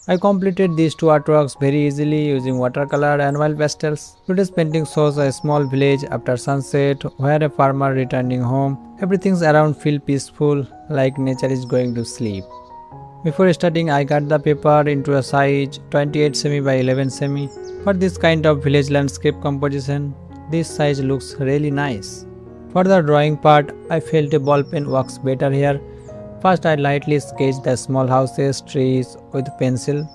I completed these two artworks very easily using watercolor and oil pastels. Today's painting shows a small village after sunset where a farmer returning home. Everything's around feel peaceful, like nature is going to sleep. Before starting, I cut the paper into a size 28 cm by 11 cm. For this kind of village landscape composition, this size looks really nice. For the drawing part, I felt a ball pen works better here. First, I lightly sketched the small houses, trees with pencil.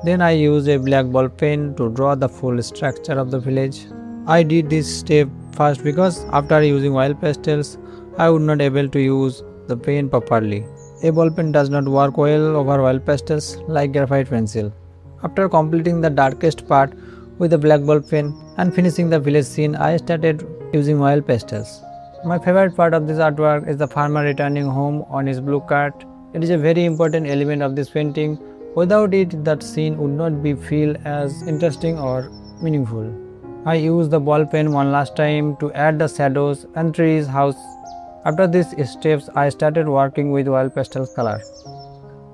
Then I used a black ball pen to draw the full structure of the village. I did this step first because after using oil pastels, I would not able to use the pen properly. A ball pen does not work well over oil pastels like graphite pencil. After completing the darkest part with the black ball pen and finishing the village scene, I started using oil pastels. My favorite part of this artwork is the farmer returning home on his blue cart. It is a very important element of this painting. Without it, that scene would not be feel as interesting or meaningful. I used the ball pen one last time to add the shadows and trees house. After these steps, I started working with oil pastel color.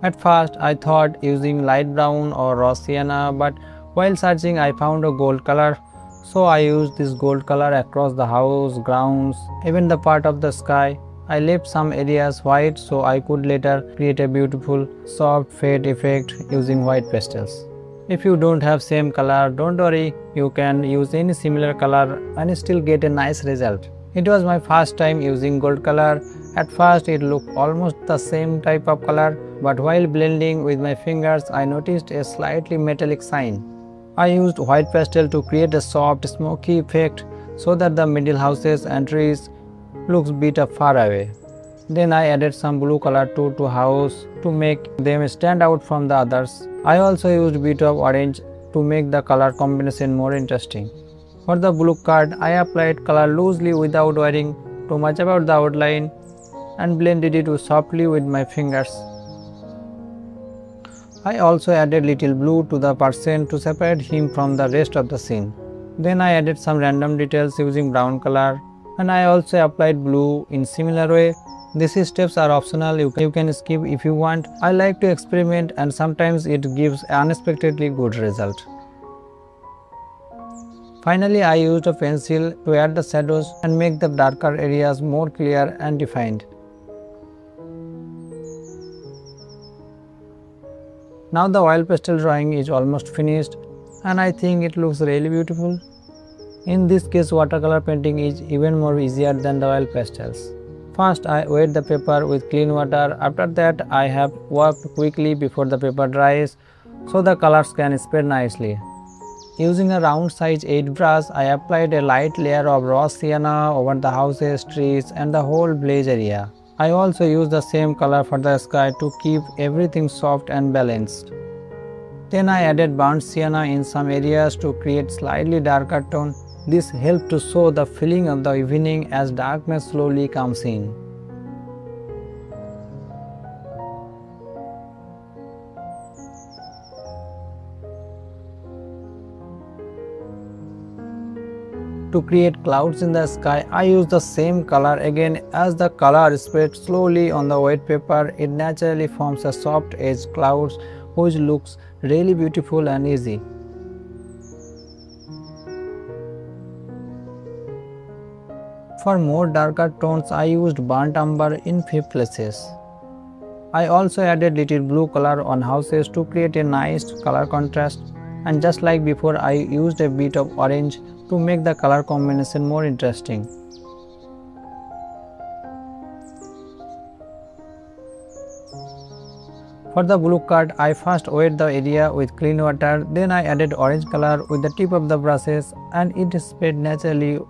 At first, I thought using light brown or raw sienna, but while searching, I found a gold color. So I used this gold color across the house, grounds, even the part of the sky. I left some areas white so I could later create a beautiful soft fade effect using white pastels. If you don't have same color, don't worry, you can use any similar color and still get a nice result. It was my first time using gold color. At first it looked almost the same type of color, but while blending with my fingers I noticed a slightly metallic shine. I used white pastel to create a soft smoky effect so that the middle houses and trees looks bit far away. Then I added some blue color to house to make them stand out from the others. I also used bit of orange to make the color combination more interesting. For the blue card, I applied color loosely without worrying too much about the outline and blended it softly with my fingers. I also added little blue to the person to separate him from the rest of the scene. Then I added some random details using brown color and I also applied blue in similar way. These steps are optional, you can skip if you want. I like to experiment and sometimes it gives unexpectedly good result. Finally, I used a pencil to add the shadows and make the darker areas more clear and defined. Now the oil pastel drawing is almost finished and I think it looks really beautiful. In this case, watercolor painting is even more easier than the oil pastels. First, I wet the paper with clean water. After that, I have worked quickly before the paper dries so the colors can spread nicely. Using a round size 8 brush, I applied a light layer of raw sienna over the houses, trees and the whole village area. I also used the same color for the sky to keep everything soft and balanced. Then I added burnt sienna in some areas to create slightly darker tone. This helped to show the feeling of the evening as darkness slowly comes in. To create clouds in the sky, I used the same color again. As the color spreads slowly on the white paper, it naturally forms a soft edge clouds which looks really beautiful and easy. For more darker tones, I used burnt umber in few places. I also added little blue color on houses to create a nice color contrast, and just like before, I used a bit of orange to make the color combination more interesting. For the blue card, I first wet the area with clean water, then I added orange color with the tip of the brushes and it spread naturally.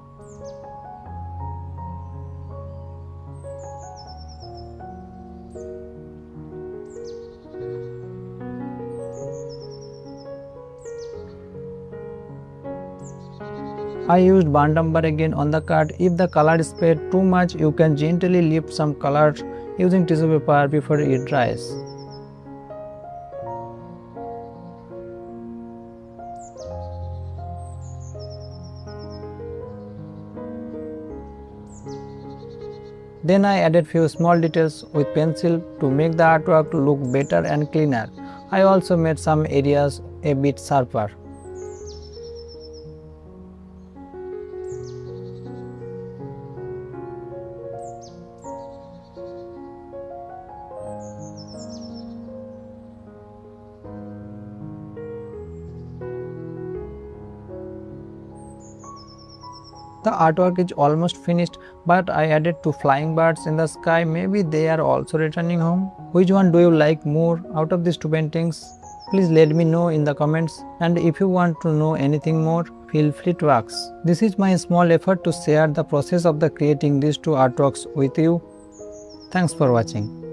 I used burnt umber again on the card. If the color spread too much, you can gently lift some color using tissue paper before it dries. Then I added few small details with pencil to make the artwork look better and cleaner. I also made some areas a bit sharper. The artwork is almost finished, but I added two flying birds in the sky. Maybe they are also returning home. Which one do you like more out of these two paintings? Please let me know in the comments, and if you want to know anything more, feel free to ask. This is my small effort to share the process of creating these two artworks with you. Thanks for watching.